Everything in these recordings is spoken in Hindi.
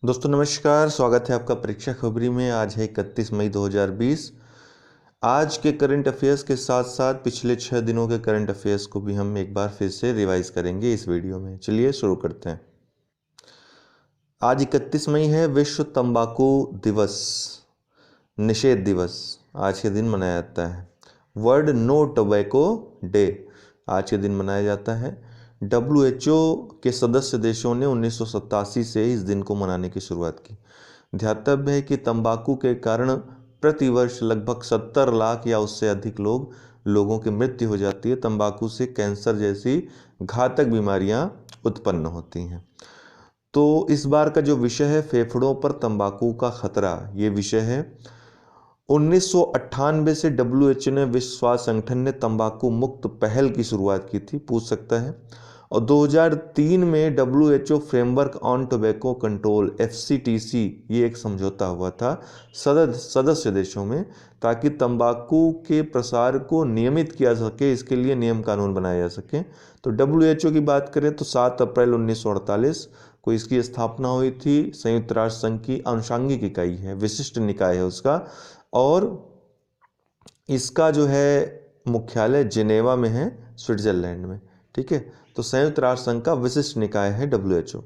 दोस्तों नमस्कार, स्वागत है आपका परीक्षा खबरी में। आज है 31 मई 2020। आज के करंट अफेयर्स के साथ साथ पिछले 6 दिनों के करंट अफेयर्स को भी हम एक बार फिर से रिवाइज करेंगे इस वीडियो में। चलिए शुरू करते हैं। आज 31 मई है, विश्व तंबाकू दिवस, निषेध दिवस आज के दिन मनाया जाता है। वर्ल्ड नो टोबैको डे आज के दिन मनाया जाता है। WHO के सदस्य देशों ने 1987 से इस दिन को मनाने की शुरुआत की। ध्यातव्य है कि तंबाकू के कारण प्रतिवर्ष लगभग 70 लाख या उससे अधिक लोगों की मृत्यु हो जाती है। तंबाकू से कैंसर जैसी घातक बीमारियां उत्पन्न होती हैं। तो इस बार का जो विषय है, फेफड़ों पर तंबाकू का खतरा, ये विषय है। 1998 से WHO ने विश्व स्वास्थ्य संगठन ने तंबाकू मुक्त पहल की शुरुआत की थी, पूछ सकता है। और 2003 में WHO framework on tobacco control FCTC ये एक समझौता हुआ था सदस्य देशों में, ताकि तंबाकू के प्रसार को नियमित किया सके, इसके लिए नियम कानून बनाए जा सके। तो WHO की बात करें तो 7 अप्रैल 1948 को इसकी स्थापना हुई थी। संयुक्त राष्ट्र संघ की आनुषंगिक इकाई है, विशिष्ट निकाय है उसका, और इसका जो है मुख्यालय जिनेवा में है, स्विट्जरलैंड में। ठीक है, तो संयुक्त राष्ट्र संघ का विशिष्ट निकाय है WHO।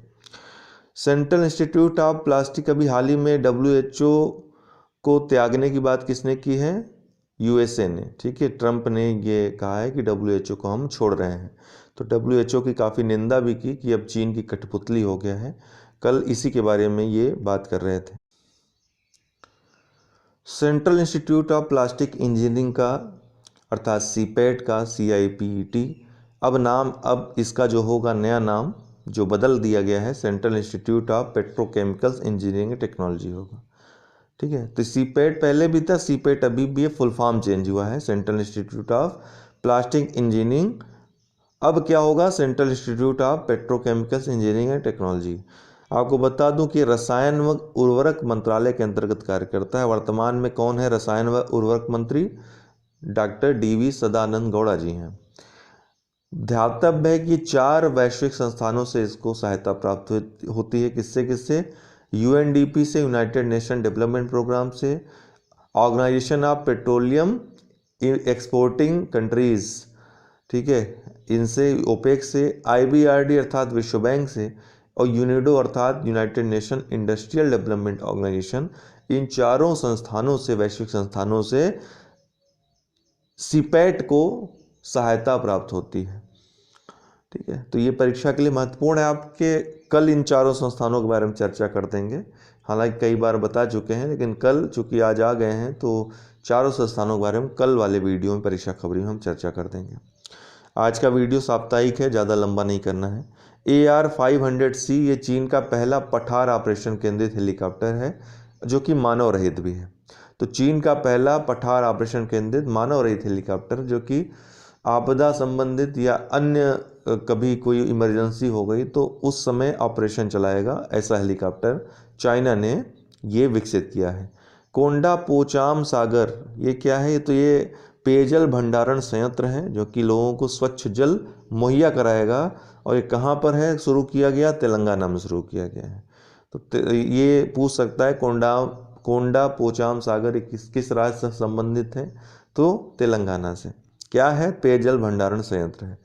Central institute of plastic अभी हाल ही में WHO को त्यागने की बात किसने की है? USA ने। ठीक है, ट्रंप ने ये कहा है कि WHO को हम छोड़ रहे हैं। तो WHO की काफ़ी निंदा भी की कि अब चीन की कठपुतली हो गया है। कल इसी के बारे में ये बात कर रहे थे। Central institute of plastic engineering का अर्थात CPET का CIPET अब इसका जो होगा नया नाम जो बदल दिया गया है, central institute of petrochemicals engineering and technology होगा। ठीक है, तो CPET पहले भी था, CPET अभी भी फुल फॉर्म चेंज हुआ है, central institute of plastic engineering. अब क्या होगा? Central institute of petrochemicals engineering and technology. आपको बता दूं कि रसायन व उर्वरक मंत्रालय के अंतर्गत कार्य करता है। वर्तमान में कौन है रसायन व उर्वरक मंत्री? डॉक्टर DV सदानंद गौड़ा जी हैं। ध्यातव्य है कि 4 वैश्विक संस्थानों से इसको सहायता प्राप्त होती है। किससे किससे? UNDP से, यूनाइटेड नेशन डेवलपमेंट प्रोग्राम से, Organization of Petroleum Exporting Countries, ठीक है, इनसे, OPEC से, IBRD अर्थात विश्व बैंक से, और यूनिडो अर्थात United Nation Industrial Development Organization. इन चारों संस्थानों से, वैश्विक संस्थानों से CPET को सहायता प्राप्त होती है। ठीक है, तो ये परीक्षा के लिए महत्वपूर्ण है आपके। कल इन चारों संस्थानों के बारे में चर्चा कर देंगे। हालांकि कई बार बता चुके हैं, लेकिन कल चूंकि आज आ गए हैं तो चारों संस्थानों के बारे में कल वाले वीडियो में, परीक्षा खबरी में हम चर्चा कर देंगे। आज का वीडियो साप्ताहिक है, ज़्यादा लंबा नहीं करना है। AR-500C ये चीन का पहला पठार ऑपरेशन केंद्रित हेलीकॉप्टर है, जो कि मानव रहित भी है। तो चीन का पहला पठार ऑपरेशन केंद्रित मानव रहित हेलीकॉप्टर, जो कि आपदा संबंधित या अन्य कभी कोई इमरजेंसी हो गई तो उस समय ऑपरेशन चलाएगा, ऐसा हेलीकॉप्टर चाइना ने ये विकसित किया है। कोंडा पोचाम सागर ये क्या है? तो ये पेयजल भंडारण संयंत्र है, जो कि लोगों को स्वच्छ जल मुहैया कराएगा। और ये कहाँ पर है शुरू किया गया? तेलंगाना में शुरू किया गया है। तो ये पूछ सकता है कोंडा पोचाम सागर किस राज्य से संबंधित है? तो तेलंगाना से। क्या है? पेयजल भंडारण संयंत्र है।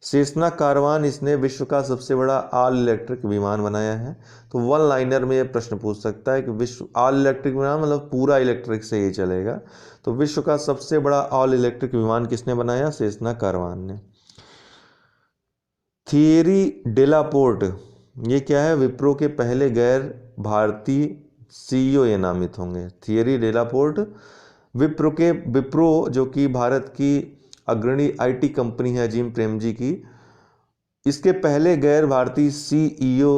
सेस्ना कारवान, इसने विश्व का सबसे बड़ा ऑल इलेक्ट्रिक विमान बनाया है। तो वन लाइनर में ये प्रश्न पूछ सकता है कि विश्व ऑल इलेक्ट्रिक विमान मतलब पूरा इलेक्ट्रिक से ये चलेगा। तो विश्व का सबसे बड़ा ऑल इलेक्ट्रिक विमान किसने बनाया? सेस्ना कारवान ने। थियरी डेलापोर्ट ये क्या है? विप्रो के पहले गैर भारतीय CEO ये नामित होंगे। थियरी डेलापोर्ट विप्रो जो कि भारत की अग्रणी IT कंपनी है अजीम प्रेमजी की, इसके पहले गैर भारतीय CEO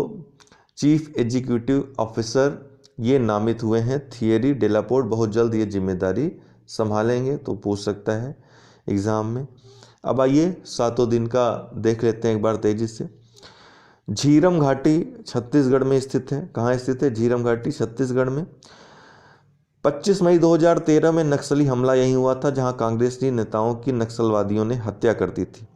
चीफ एग्जीक्यूटिव ऑफिसर ये नामित हुए हैं। थियरी डेलापोर्ट बहुत जल्द ये जिम्मेदारी संभालेंगे, तो पूछ सकता है एग्जाम में। अब आइए 7 दिन का देख लेते हैं एक बार तेजी से। झीरम घाटी छत्तीसगढ़ में स्थित है। कहाँ स्थित है? झीरम घाटी छत्तीसगढ़ में। 25 मई 2013 में नक्सली हमला यहीं हुआ था, जहां कांग्रेसी नेताओं की नक्सलवादियों ने हत्या कर दी थी,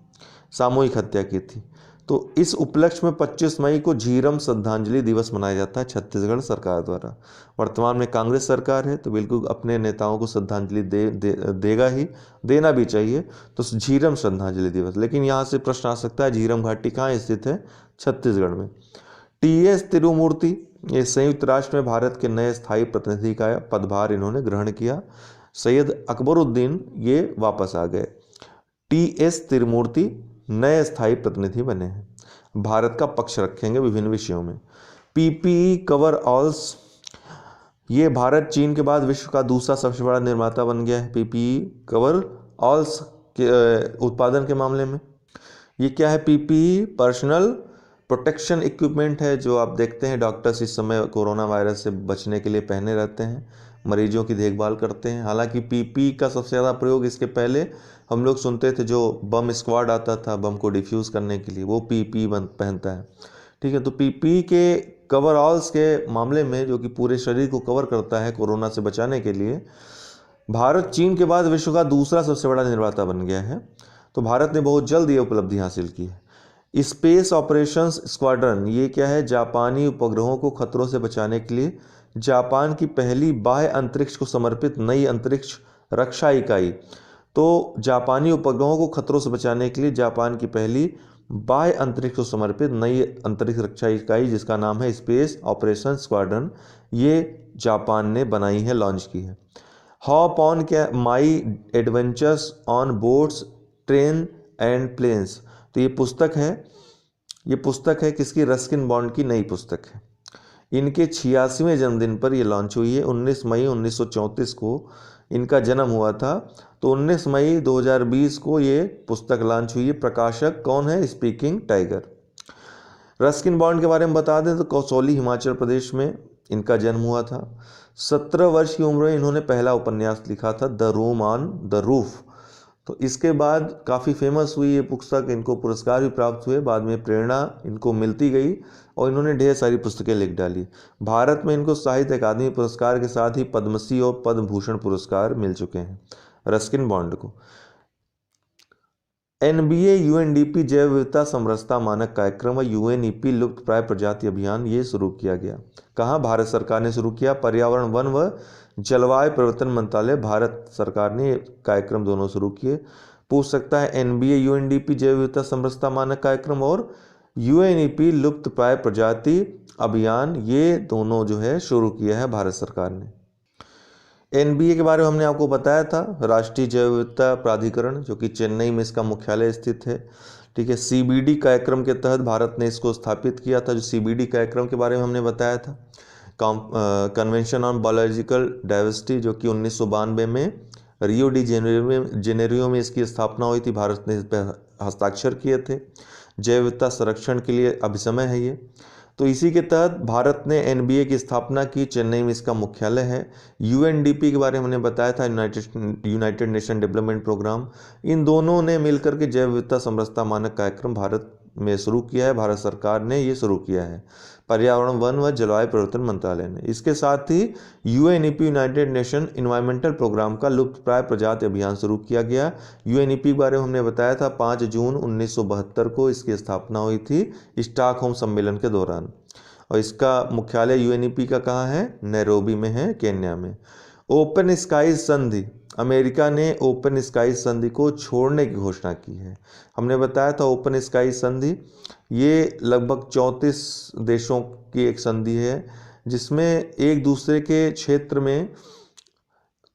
सामूहिक हत्या की थी। तो इस उपलक्ष्य में 25 मई को झीरम श्रद्धांजलि दिवस मनाया जाता है छत्तीसगढ़ सरकार द्वारा। वर्तमान में कांग्रेस सरकार है तो बिल्कुल अपने नेताओं को श्रद्धांजलि देगा ही, देना भी चाहिए। तो झीरम श्रद्धांजलि दिवस। लेकिन यहाँ से प्रश्न आ सकता है झीरम घाटी कहाँ स्थित है? छत्तीसगढ़ में। टी.एस. तिरुमूर्ति, ये संयुक्त राष्ट्र में भारत के नए स्थायी प्रतिनिधि का पदभार इन्होंने ग्रहण किया। सैयद अकबरुद्दीन ये वापस आ गए। टी.एस. तिरुमूर्ति नए स्थायी प्रतिनिधि बने हैं, भारत का पक्ष रखेंगे विभिन्न विषयों में। पीपीई कवर ऑल्स, ये भारत चीन के बाद विश्व का दूसरा सबसे बड़ा निर्माता बन गया है पीपीई कवर ऑल्स के उत्पादन के मामले में। ये क्या है? पीपीई पर्सनल प्रोटेक्शन इक्विपमेंट है, जो आप देखते हैं डॉक्टर्स इस समय कोरोना वायरस से बचने के लिए पहने रहते हैं, मरीजों की देखभाल करते हैं। हालांकि पीपीई का सबसे ज़्यादा प्रयोग इसके पहले हम लोग सुनते थे, जो बम स्क्वाड आता था बम को डिफ्यूज़ करने के लिए, वो पीपीई पहनता है। ठीक है, तो पीपीई के कवरऑल्स के मामले में, जो कि पूरे शरीर को कवर करता है कोरोना से बचाने के लिए, भारत चीन के बाद विश्व का दूसरा सबसे बड़ा निर्माता बन गया है। तो भारत ने बहुत जल्द ये उपलब्धि हासिल की है। स्पेस ऑपरेशंस स्क्वाड्रन, ये क्या है? जापानी उपग्रहों को खतरों से बचाने के लिए जापान की पहली बाह्य अंतरिक्ष को समर्पित नई अंतरिक्ष रक्षा इकाई। तो जापानी उपग्रहों को खतरों से बचाने के लिए जापान की पहली बाह्य अंतरिक्ष को समर्पित नई अंतरिक्ष रक्षा इकाई, जिसका नाम है स्पेस ऑपरेशन स्क्वाड्रन, ये जापान ने बनाई है, लॉन्च की है। हॉप ऑन क्या? My adventures on boats train and planes, तो ये पुस्तक है किसकी? रस्किन बॉन्ड की नई पुस्तक है। इनके 86वें जन्मदिन पर ये लॉन्च हुई है। 19 मई 1934 को इनका जन्म हुआ था। तो 19 मई 2020 को ये पुस्तक लॉन्च हुई है। प्रकाशक कौन है? Speaking tiger. रस्किन बॉन्ड के बारे में बता दें तो कसौली हिमाचल प्रदेश में इनका जन्म हुआ था। 17 वर्ष की उम्र में इन्होंने पहला उपन्यास लिखा था, the room on the roof. तो इसके बाद काफ़ी फेमस हुई ये पुस्तक, इनको पुरस्कार भी प्राप्त हुए, बाद में प्रेरणा इनको मिलती गई और इन्होंने ढेर सारी पुस्तकें लिख डाली। भारत में इनको साहित्य अकादमी पुरस्कार के साथ ही पद्मश्री और पद्म भूषण पुरस्कार मिल चुके हैं रस्किन बॉन्ड को। एनबीए यूएनडीपी जैव विविधता समरसता मानक कार्यक्रम व यूएनईपी लुप्त प्राय प्रजाति अभियान ये शुरू किया गया। कहाँ? भारत सरकार ने शुरू किया। पर्यावरण वन व जलवायु परिवर्तन मंत्रालय, भारत सरकार ने कार्यक्रम दोनों शुरू किए। पूछ सकता है एनबीए यूएनडीपी जैव विविधता समरसता मानक कार्यक्रम और यूएनईपी लुप्त प्राय प्रजाति अभियान, ये दोनों जो है शुरू किया है भारत सरकार ने। एनबीए के बारे में हमने आपको बताया था, राष्ट्रीय जैव विविधता प्राधिकरण, जो कि चेन्नई में इसका मुख्यालय स्थित है। ठीक है, सीबीडी कार्यक्रम के तहत भारत ने इसको स्थापित किया था। जो सीबीडी कार्यक्रम के बारे में हमने बताया था, कन्वेंशन ऑन बायोलॉजिकल डाइवर्सिटी, जो कि 1992 में रियो डी जेनेरियो में इसकी स्थापना हुई थी। भारत ने इस पर हस्ताक्षर किए थे। जैव विविधता संरक्षण के लिए अभिसमय है ये। तो इसी के तहत भारत ने एनबीए की स्थापना की, चेन्नई में इसका मुख्यालय है। यूएनडीपी के बारे में हमने बताया था, यूनाइटेड नेशन डेवलपमेंट प्रोग्राम। इन दोनों ने मिलकर के जैव विविधता समरसता मानक कार्यक्रम भारत में शुरू किया है, भारत सरकार ने ये शुरू किया है, पर्यावरण वन व जलवायु परिवर्तन मंत्रालय ने। इसके साथ ही UNEP United Nation environmental programme का लुप्त प्राय प्रजाति अभियान शुरू किया गया। यूएनईपी के बारे में हमने बताया था, 5 जून 1972 को इसकी स्थापना हुई थी स्टॉकहोम सम्मेलन के दौरान। और इसका मुख्यालय यूएनईपी का कहाँ है? नैरोबी में है, केन्या में। ओपन स्काईज संधि, अमेरिका ने ओपन स्काईज संधि को छोड़ने की घोषणा की है। हमने बताया था ओपन स्काईज संधि ये लगभग 34 देशों की एक संधि है, जिसमें एक दूसरे के क्षेत्र में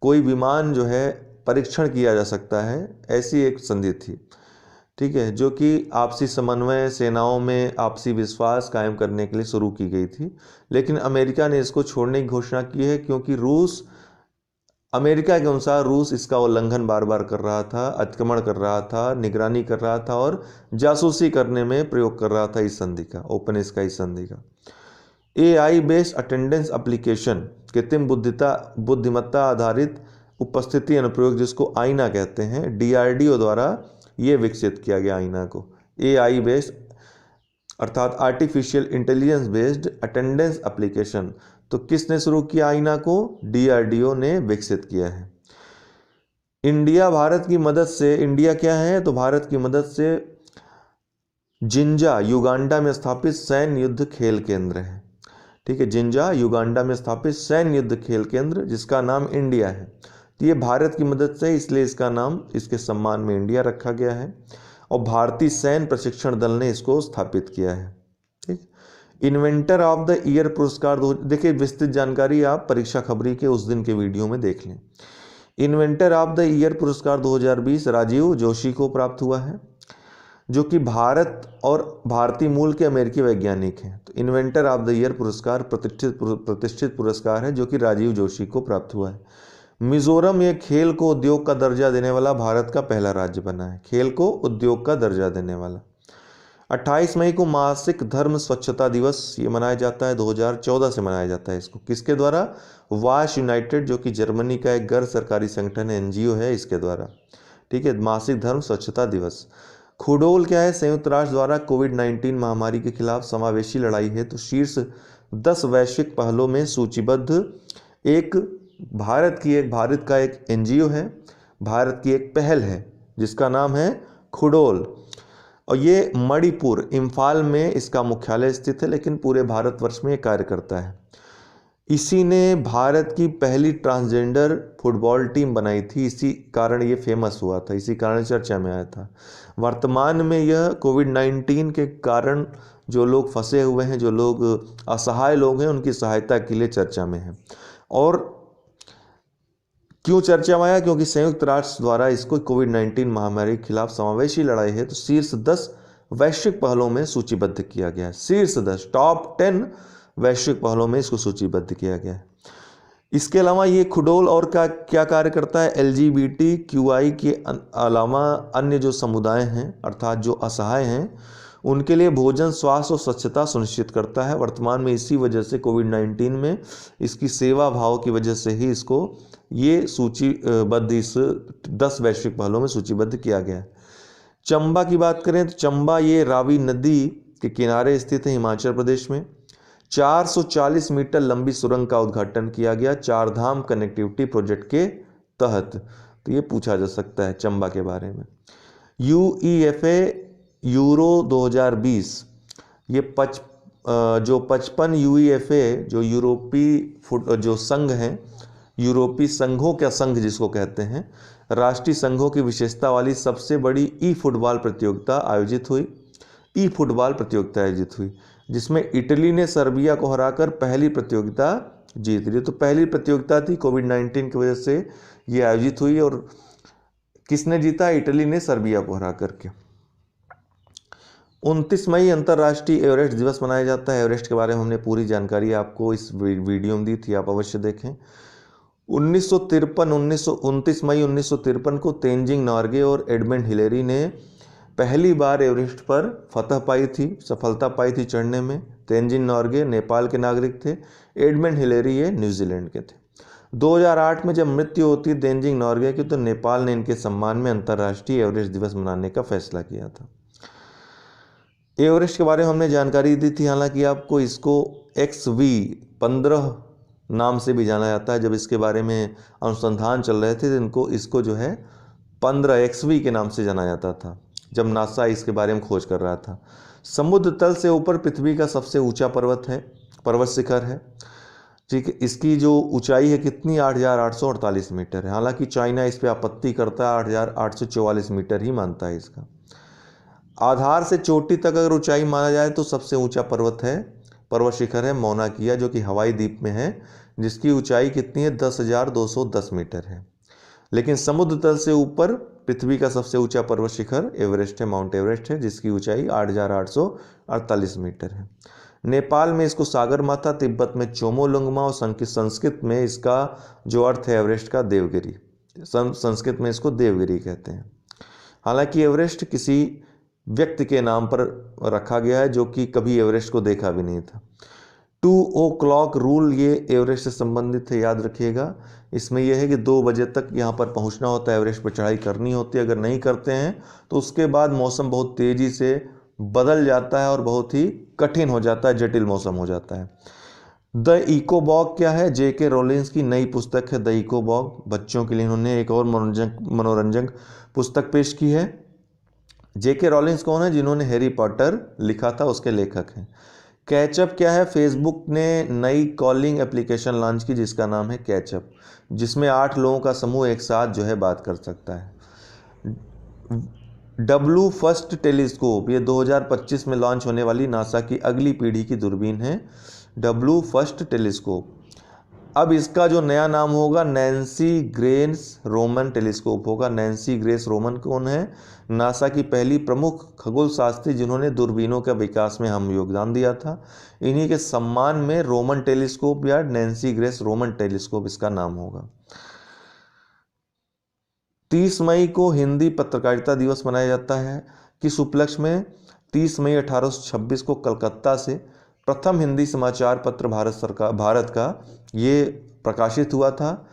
कोई विमान जो है परीक्षण किया जा सकता है, ऐसी एक संधि थी। ठीक है, जो कि आपसी समन्वय, सेनाओं में आपसी विश्वास कायम करने के लिए शुरू की गई थी। लेकिन अमेरिका ने इसको छोड़ने की घोषणा की है, क्योंकि अमेरिका के अनुसार रूस इसका उल्लंघन बार बार कर रहा था, अतिक्रमण कर रहा था, निगरानी कर रहा था और जासूसी करने में प्रयोग कर रहा था इस संधि का, ओपन स्काई संधि का। एआई बेस्ड अटेंडेंस एप्लीकेशन, कृत्रिम बुद्धिमत्ता आधारित उपस्थिति अनुप्रयोग, जिसको आईना कहते हैं, डीआरडीओ द्वारा ये विकसित किया गया आईना को। एआई बेस्ड अर्थात artificial intelligence based attendance application, तो किसने शुरू किया आईना को? डीआरडीओ ने विकसित किया है। इंडिया भारत की मदद से, इंडिया क्या है? तो भारत की मदद से जिंजा युगांडा में स्थापित सैन्य युद्ध खेल केंद्र है। ठीक है, जिंजा युगांडा में स्थापित सैन्य युद्ध खेल केंद्र जिसका नाम इंडिया है। तो ये भारत की मदद से, इसलिए इसका नाम इसके सम्मान में इंडिया रखा गया है और भारतीय सैन्य प्रशिक्षण दल ने इसको स्थापित किया है। ठीक, इन्वेंटर ऑफ द ईयर पुरस्कार देखिए, विस्तृत जानकारी आप परीक्षा खबरी के उस दिन के वीडियो में देख लें। इन्वेंटर ऑफ द ईयर पुरस्कार 2020 राजीव जोशी को प्राप्त हुआ है, जो कि भारत और भारतीय मूल के अमेरिकी वैज्ञानिक हैं। तो इन्वेंटर ऑफ द ईयर पुरस्कार प्रतिष्ठित पुरस्कार है जो कि राजीव जोशी को प्राप्त हुआ है। मिजोरम ये खेल को उद्योग का दर्जा देने वाला भारत का पहला राज्य बना है। खेल को उद्योग का दर्जा देने वाला। 28 मई को मासिक धर्म स्वच्छता दिवस ये मनाया जाता है, 2014 से मनाया जाता है। इसको किसके द्वारा? वाश यूनाइटेड, जो कि जर्मनी का एक गैर सरकारी संगठन है, एनजीओ है, इसके द्वारा। ठीक है, मासिक धर्म स्वच्छता दिवस। खुडोल क्या है? संयुक्त राष्ट्र द्वारा कोविड-19 महामारी के खिलाफ समावेशी लड़ाई है। तो शीर्ष 10 वैश्विक पहलों में सूचीबद्ध एक भारत का एक एनजीओ है, भारत की एक पहल है जिसका नाम है खुडोल, और ये मणिपुर इम्फाल में इसका मुख्यालय स्थित है, लेकिन पूरे भारतवर्ष में ये कार्य करता है। इसी ने भारत की पहली ट्रांसजेंडर फुटबॉल टीम बनाई थी, इसी कारण ये फेमस हुआ था, इसी कारण चर्चा में आया था। वर्तमान में यह कोविड-19 के कारण जो लोग फंसे हुए हैं, जो लोग असहाय लोग हैं, उनकी सहायता के लिए चर्चा में है। और क्यों चर्चा में आया? क्योंकि संयुक्त राष्ट्र द्वारा इसको कोविड-19 महामारी के खिलाफ समावेशी लड़ाई है, तो शीर्ष 10 वैश्विक पहलों में सूचीबद्ध किया गया है। शीर्ष 10 टॉप 10 वैश्विक पहलों में इसको सूचीबद्ध किया गया है। इसके अलावा ये खुडोल और क्या कार्य करता है? LGBTQI के अलावा अन्य जो समुदाय हैं, अर्थात जो असहाय हैं, उनके लिए भोजन, स्वास्थ्य और स्वच्छता सुनिश्चित करता है। वर्तमान में इसी वजह से कोविड-19 में इसकी सेवा भाव की वजह से ही इसको ये सूचीबद्ध इस 10 वैश्विक पहलों में सूचीबद्ध किया गया है। चंबा की बात करें तो चंबा ये रावी नदी के किनारे स्थित है, हिमाचल प्रदेश में। 440 मीटर लंबी सुरंग का उद्घाटन किया गया चारधाम कनेक्टिविटी प्रोजेक्ट के तहत। तो ये पूछा जा सकता है चंबा के बारे में। UEFA यूरो 2020 ये 55 UEFA जो यूरोपीय जो संघ हैं, यूरोपीय संघों का संघ जिसको कहते हैं, राष्ट्रीय संघों की विशेषता वाली सबसे बड़ी फुटबॉल प्रतियोगिता आयोजित हुई, जिसमें इटली ने सर्बिया को हराकर पहली प्रतियोगिता जीत ली। तो पहली प्रतियोगिता थी, कोविड-19 की वजह से ये आयोजित हुई और किसने जीता? इटली ने सर्बिया को हरा करके। 29 मई अंतर्राष्ट्रीय एवरेस्ट दिवस मनाया जाता है। एवरेस्ट के बारे में हमने पूरी जानकारी आपको इस वीडियो में दी थी, आप अवश्य देखें। 29 मई 1953 को तेंजिंग नॉर्गे और एडमंड हिलेरी ने पहली बार एवरेस्ट पर सफलता पाई थी चढ़ने में। तेंजिंग नॉर्गे नेपाल के नागरिक थे, एडमंड हिलेरी ये न्यूजीलैंड के थे। 2008 में जब मृत्यु होती है तेंजिंग नॉर्गे की, तो नेपाल ने इनके सम्मान में अंतर्राष्ट्रीय एवरेस्ट दिवस मनाने का फैसला किया था। एवरेस्ट के बारे में हमने जानकारी दी थी, हालांकि आपको इसको XV-15 नाम से भी जाना जाता है। जब इसके बारे में अनुसंधान चल रहे थे तो इसको जो है 15 XV के नाम से जाना जाता था, जब नासा इसके बारे में खोज कर रहा था। समुद्र तल से ऊपर पृथ्वी का सबसे ऊंचा पर्वत शिखर है। ठीक है, इसकी जो ऊंचाई है कितनी? 8,848 मीटर है। हालांकि चाइना इस पर आपत्ति करता है, 8,844 मीटर ही मानता है इसका। आधार से चोटी तक अगर ऊंचाई माना जाए तो सबसे ऊंचा पर्वत शिखर है मौना किया, जो कि हवाई द्वीप में है, जिसकी ऊंचाई कितनी है? 10,210 मीटर है। लेकिन समुद्र तल से ऊपर पृथ्वी का सबसे ऊंचा पर्वत शिखर एवरेस्ट है, माउंट एवरेस्ट है, जिसकी ऊंचाई 8,848 मीटर है। नेपाल में इसको सागरमाथा, तिब्बत में चोमोलुंगमा और संस्कृत में इसका जो अर्थ है एवरेस्ट का देवगिरी, संस्कृत में इसको देवगिरी कहते हैं। हालांकि एवरेस्ट किसी व्यक्ति के नाम पर रखा गया है जो कि कभी एवरेस्ट को देखा भी नहीं था। 2 o'clock रूल ये एवरेस्ट से संबंधित है, याद रखिएगा। इसमें यह है कि 2 बजे तक यहाँ पर पहुँचना होता है, एवरेस्ट पर चढ़ाई करनी होती है। अगर नहीं करते हैं तो उसके बाद मौसम बहुत तेज़ी से बदल जाता है और बहुत ही कठिन हो जाता है, जटिल मौसम हो जाता है। द इकोबॉग क्या है? JK रोलिंस की नई पुस्तक है द इकोबॉग। बच्चों के लिए इन्होंने एक और मनोरंजक पुस्तक पेश की है। जेके रॉलिंस कौन है? जिन्होंने हैरी पॉटर लिखा था, उसके लेखक हैं। कैचअप क्या है? फेसबुक ने नई कॉलिंग एप्लीकेशन लॉन्च की जिसका नाम है कैचअप, जिसमें 8 लोगों का समूह एक साथ जो है बात कर सकता है। डब्लू फर्स्ट टेलीस्कोप, ये 2025 में लॉन्च होने वाली नासा की अगली पीढ़ी की दूरबीन है, डब्लू फर्स्ट टेलीस्कोप। अब इसका जो नया नाम होगा नैन्सी ग्रेस रोमन टेलीस्कोप होगा। नैन्सी ग्रेस रोमन कौन है? नासा की पहली प्रमुख खगोल शास्त्री जिन्होंने दूरबीनों के विकास में अहम योगदान दिया था। इन्हीं के सम्मान में रोमन टेलीस्कोप या नैन्सी ग्रेस रोमन टेलीस्कोप इसका नाम होगा। 30 मई को हिंदी पत्रकारिता दिवस मनाया जाता है। किस उपलक्ष्य में? 30 मई 1826 को कलकत्ता से प्रथम हिंदी समाचार पत्र भारत का ये प्रकाशित हुआ था।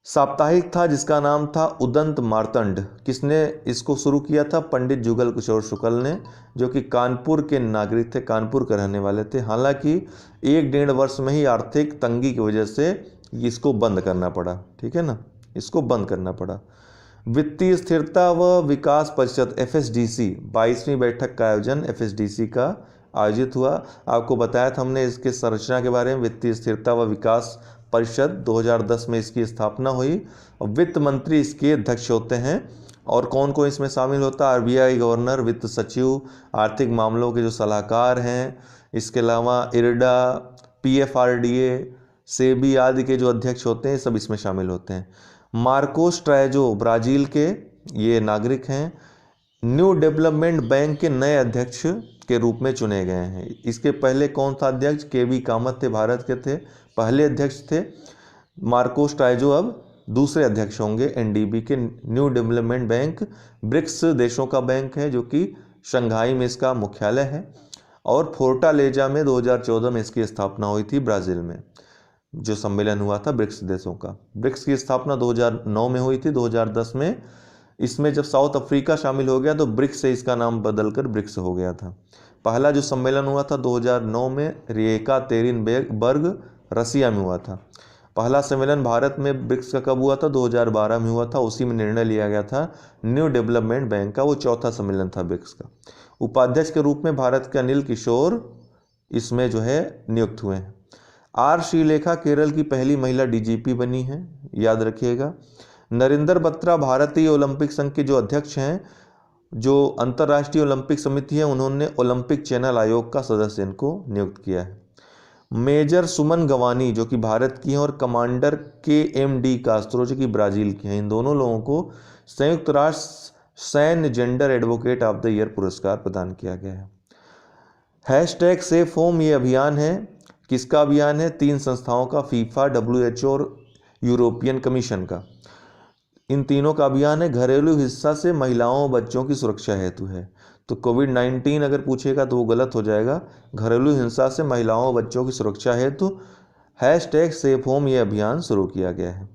साप्ताहिक था जिसका नाम था उदंत मार्तंड। किसने इसको शुरू किया था? पंडित जुगल किशोर शुक्ल ने, जो कि कानपुर के नागरिक थे, कानपुर के रहने वाले थे। हालांकि 1-1.5 वर्ष में ही आर्थिक तंगी की वजह से इसको बंद करना पड़ा। ठीक है ना, इसको बंद करना पड़ा। वित्तीय स्थिरता व विकास परिषद FSDC 22वीं बैठक का आयोजन FSDC का आयोजित हुआ। आपको बताया था हमने इसके संरचना के बारे में। वित्तीय स्थिरता व विकास परिषद 2010 में इसकी स्थापना हुई और वित्त मंत्री इसके अध्यक्ष होते हैं। और कौन कौन इसमें शामिल होता है? RBI गवर्नर, वित्त सचिव, आर्थिक मामलों के जो सलाहकार हैं, इसके अलावा IRDA, PFRDA, सेबी आदि के जो अध्यक्ष होते हैं सब इसमें शामिल होते हैं। मार्कोस ट्राइजो ब्राजील के ये नागरिक हैं। न्यू डेवलपमेंट बैंक के नए अध्यक्ष के रूप में चुने गए हैं। इसके पहले कौन था अध्यक्ष? KV कामत थे, भारत के थे, पहले अध्यक्ष थे। मार्कोस ट्राइजो अब दूसरे अध्यक्ष होंगे NDB के। न्यू डेवलपमेंट बैंक ब्रिक्स देशों का बैंक है, जो कि शंघाई में इसका मुख्यालय है। और फोर्टालेजा में 2014 में इसकी स्थापना हुई थी, ब्राज़ील में जो सम्मेलन हुआ था ब्रिक्स देशों का। ब्रिक्स की स्थापना 2009 में हुई थी। 2010 में इसमें जब साउथ अफ्रीका शामिल हो गया तो ब्रिक्स से इसका नाम बदलकर ब्रिक्स हो गया था। पहला जो सम्मेलन हुआ था 2009 में येकातेरिनबर्ग रसिया में हुआ था। पहला सम्मेलन भारत में ब्रिक्स का कब हुआ था? 2012 में हुआ था। उसी में निर्णय लिया गया था न्यू डेवलपमेंट बैंक का। वो चौथा सम्मेलन था ब्रिक्स का। उपाध्यक्ष के रूप में भारत के अनिल किशोर इसमें जो है नियुक्त हुए हैं। R श्रीलेखा केरल की पहली महिला DGP बनी है, याद रखिएगा। नरेंद्र बत्रा भारतीय ओलंपिक संघ के जो अध्यक्ष हैं, जो अंतर्राष्ट्रीय ओलंपिक समिति है, उन्होंने ओलंपिक चैनल आयोग का सदस्य इनको नियुक्त किया है। मेजर सुमन गवानी जो कि भारत की हैं और कमांडर KMD कास्त्रो जो कि ब्राज़ील की हैं, इन दोनों लोगों को संयुक्त राष्ट्र सैन्य gender advocate of the year पुरस्कार प्रदान किया गया है। #सेफ होम ये अभियान है। किसका अभियान है? 3 संस्थाओं का, FIFA, WHO और यूरोपियन कमीशन का। इन तीनों का अभियान है। घरेलू हिंसा से महिलाओं और बच्चों की सुरक्षा हेतु है। तो कोविड-19 अगर पूछेगा तो वो गलत हो जाएगा। घरेलू हिंसा से महिलाओं और बच्चों की सुरक्षा हेतु #सेफ होम ये अभियान शुरू किया गया है।